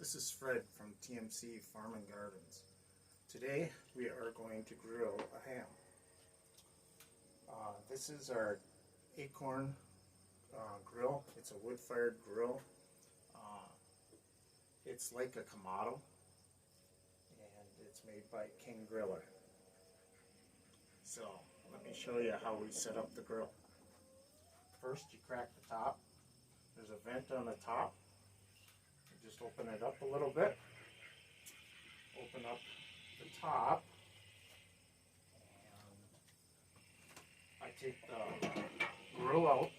This is Fred from TMC Farm and Gardens. Today we are going to grill a ham. This is our acorn grill. It's a wood-fired grill. It's like a Kamado, and it's made by King Griller. So let me show you how we set up the grill. First, you crack the top. There's a vent on the top. You just open it up a little bit. Open up the top. And I take the grill out,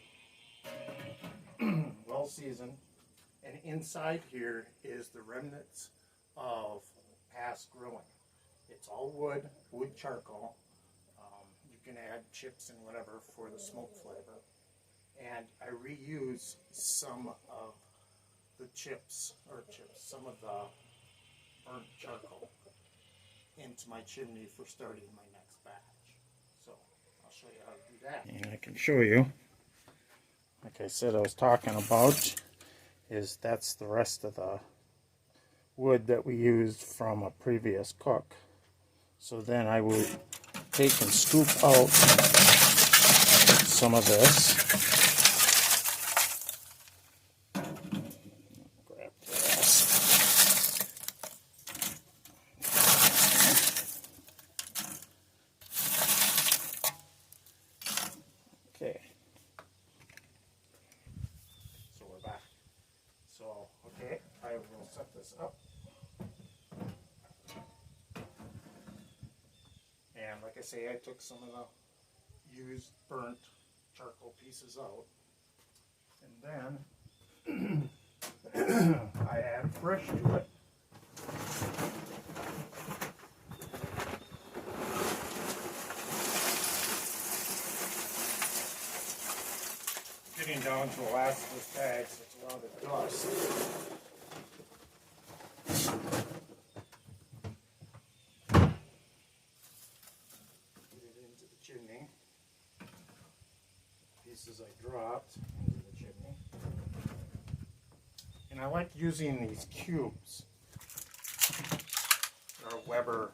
well seasoned. And inside here is the remnants of past grilling. It's all wood charcoal. You can add chips and whatever for the smoke flavor. And I reuse some of the some of the burnt charcoal into my chimney for starting my next batch. So I'll show you how to do that. And I can show you, like I said I was talking about, is that's the rest of the wood that we used from a previous cook. So then I would take and scoop out some of this. Grab this. Okay. So we're back. So, okay, I will set this up. And like I say, I took some of the used burnt charcoal pieces out. And then I add fresh to it. Getting down to the last of this bag, so it's a lot of dust. Get it into the chimney. Pieces I dropped into the chimney. And I like using these cubes. They're Weber.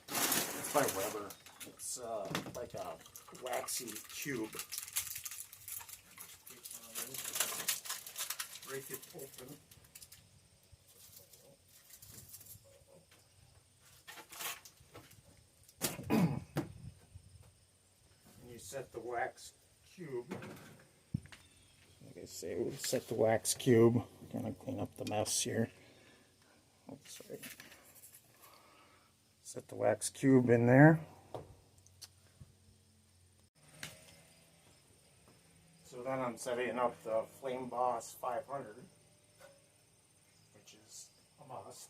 It's by Weber. It's like a waxy cube. Break it open. And you set the wax cube. Like I say, we'll set the wax cube. I'm going to clean up the mess here. Oops, sorry. Set the wax cube in there. So then I'm setting up the Flame Boss 500, which is a must.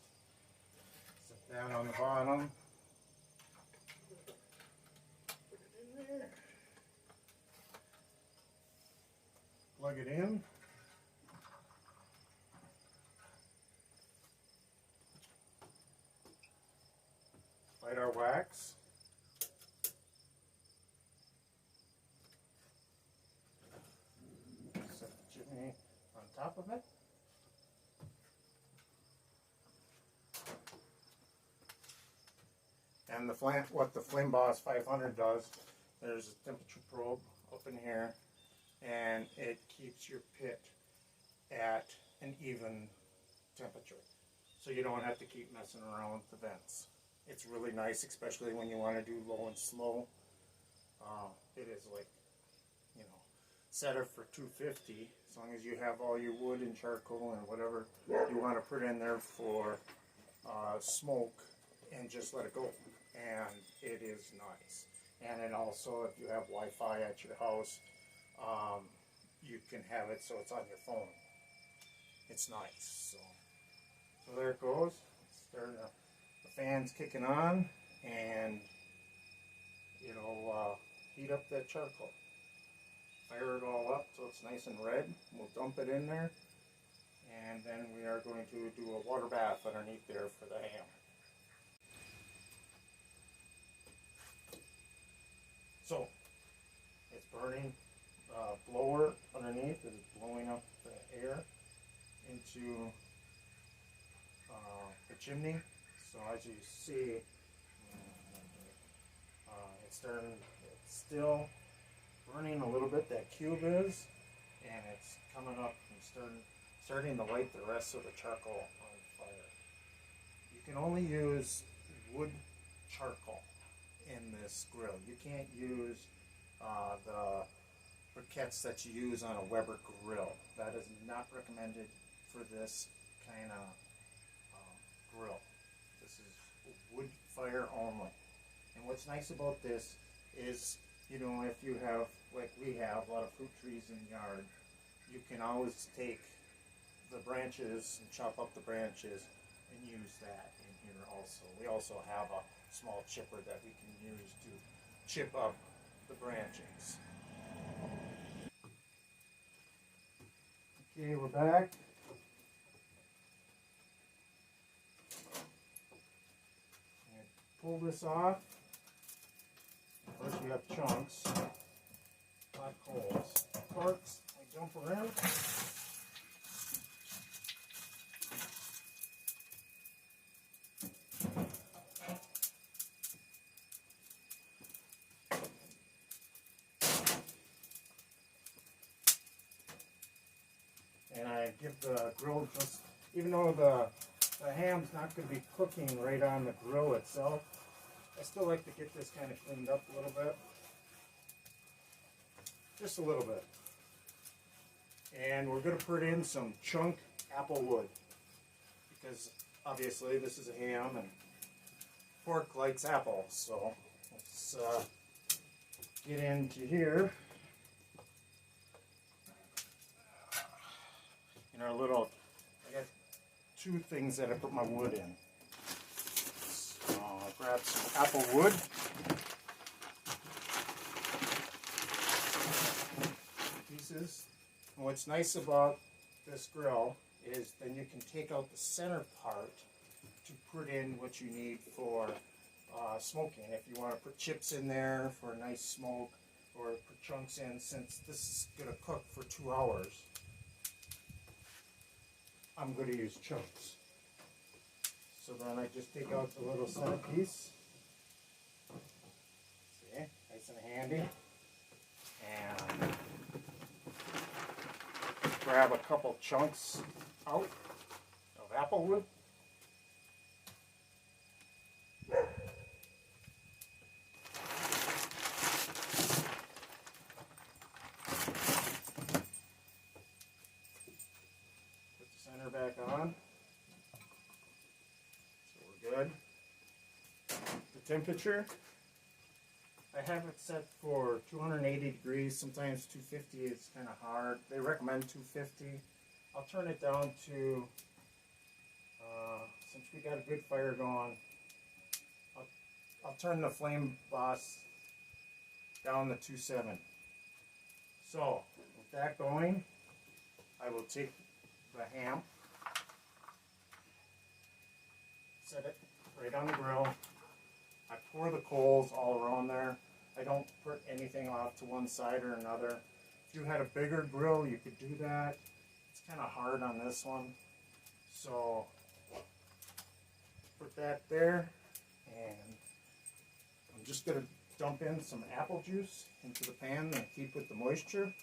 Set that on the bottom. Put it in there. Plug it in. Light our wax. Set the chimney on top of it. And what the Flame Boss 500 does, there's a temperature probe up in here, and it keeps your pit at an even temperature. So you don't have to keep messing around with the vents. It's really nice, especially when you want to do low and slow. It is like, you know, set it for 250, as long as you have all your wood and charcoal and whatever you want to put in there for smoke, and just let it go. And it is nice. And then also, if you have Wi-Fi at your house, you can have it so it's on your phone. It's nice. So there it goes. Starting the fan's kicking on, and it'll heat up that charcoal. Fire it all up so it's nice and red. We'll dump it in there, and then we are going to do a water bath underneath there for the ham. So it's burning. Blower underneath is blowing up the air, into the chimney. So as you see, it's still burning a little bit, that cube is, and it's coming up and starting to light the rest of the charcoal on fire. You can only use wood charcoal in this grill. You can't use the briquettes that you use on a Weber grill. That is not recommended for this kind of grill. This is wood fire only. And what's nice about this is, you know, if you have, like we have, a lot of fruit trees in the yard, you can always take the branches and chop up the branches and use that in here also. We also have a small chipper that we can use to chip up the branches. Okay, we're back. And pull this off. First you have chunks, hot coals. Forks, I jump around. And I give the grill just, even though the ham's not going to be cooking right on the grill itself, I still like to get this kind of cleaned up a little bit. Just a little bit. And we're going to put in some chunk apple wood, because obviously this is a ham and pork likes apples. So let's get into here. In our little, I got two things that I put my wood in. So I'll grab some apple wood. Pieces. And what's nice about this grill is then you can take out the center part to put in what you need for smoking. If you want to put chips in there for a nice smoke, or put chunks in, since this is going to cook for 2 hours, I'm going to use chunks. So then I just take out the little center piece. See, nice and handy. And grab a couple chunks out of apple wood. Back on. So we're good. The temperature, I have it set for 280 degrees, sometimes 250 is kind of hard. They recommend 250. I'll turn it down to, since we got a good fire going, I'll turn the flame boss down to 270. So with that going, I will take the ham, set it right on the grill. I pour the coals all around there. I don't put anything off to one side or another. If you had a bigger grill, you could do that. It's kind of hard on this one. So put that there, and I'm just going to dump in some apple juice into the pan and keep with the moisture.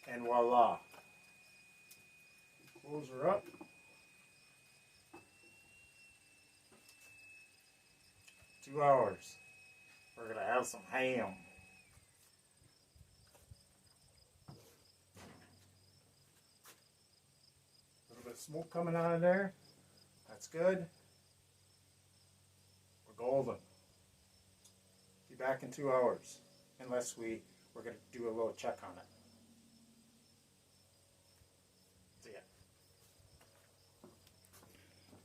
And voila, close her up. Two hours. We're gonna have some ham. A little bit of smoke coming out of there. That's good. We're golden. Be back in 2 hours, unless we're gonna do a little check on it.